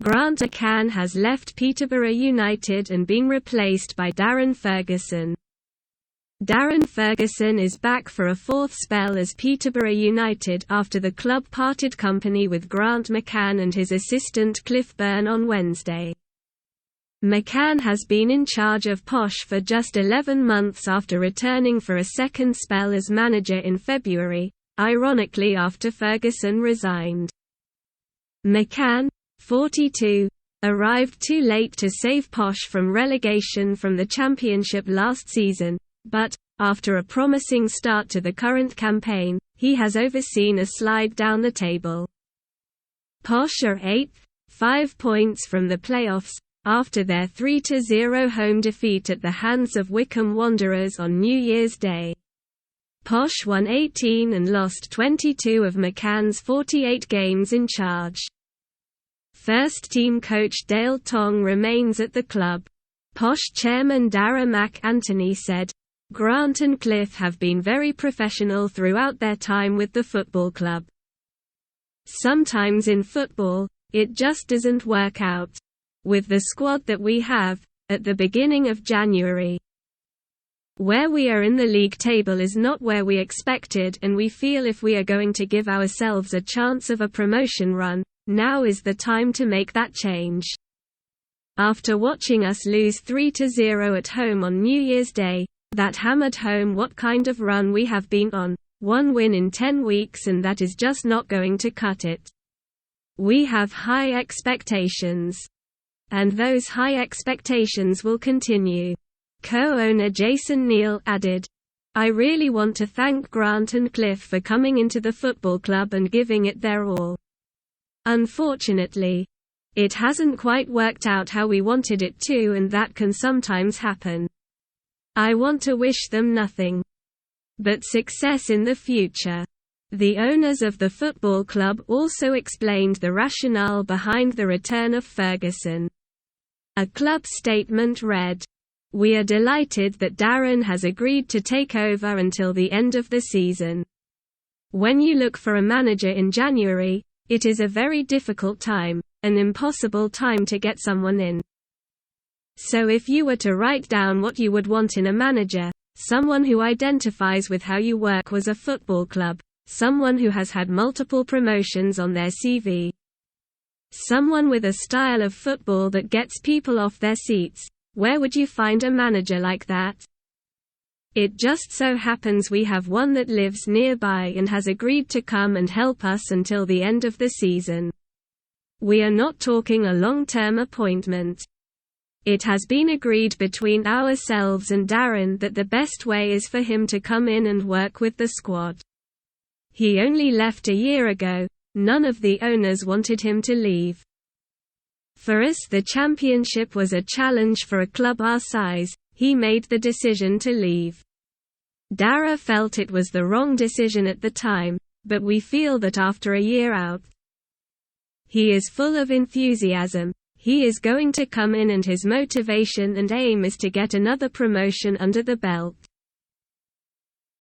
Grant McCann has left Peterborough United and been replaced by Darren Ferguson. Darren Ferguson is back for a fourth spell as Peterborough United after the club parted company with Grant McCann and his assistant Cliff Byrne on Wednesday. McCann has been in charge of Posh for just 11 months after returning for a second spell as manager in February, ironically after Ferguson resigned. McCann, 42, arrived too late to save Posh from relegation from the Championship last season, but, after a promising start to the current campaign, he has overseen a slide down the table. Posh are 8th, 5 points from the playoffs, after their 3-0 home defeat at the hands of Wycombe Wanderers on New Year's Day. Posh won 18 and lost 22 of McCann's 48 games in charge. First-team coach Dale Tong remains at the club. Posh chairman Darren McCann said, "Grant and Cliff have been very professional throughout their time with the football club. Sometimes in football, it just doesn't work out. With the squad that we have, at the beginning of January, where we are in the league table is not where we expected, and we feel if we are going to give ourselves a chance of a promotion run, now is the time to make that change." After watching us lose 3-0 at home on New Year's Day, that hammered home what kind of run we have been on, 1 win in 10 weeks, and that is just not going to cut it. We have high expectations. And those high expectations will continue. Co-owner Jason Neal added, "I really want to thank Grant and Cliff for coming into the football club and giving it their all. Unfortunately, it hasn't quite worked out how we wanted it to, and that can sometimes happen. I want to wish them nothing but success in the future." The owners of the football club also explained the rationale behind the return of Ferguson. A club statement read, "We are delighted that Darren has agreed to take over until the end of the season. When you look for a manager in January, it is a very difficult time, an impossible time to get someone in. So if you were to write down what you would want in a manager, someone who identifies with how you work was a football club, someone who has had multiple promotions on their CV. Someone with a style of football that gets people off their seats. Where would you find a manager like that? It just so happens we have one that lives nearby and has agreed to come and help us until the end of the season. We are not talking a long-term appointment. It has been agreed between ourselves and Darren that the best way is for him to come in and work with the squad. He only left a year ago. None of the owners wanted him to leave. For us, the championship was a challenge for a club our size. He made the decision to leave. Darren felt it was the wrong decision at the time, but we feel that after a year out, he is full of enthusiasm. He is going to come in, and his motivation and aim is to get another promotion under the belt."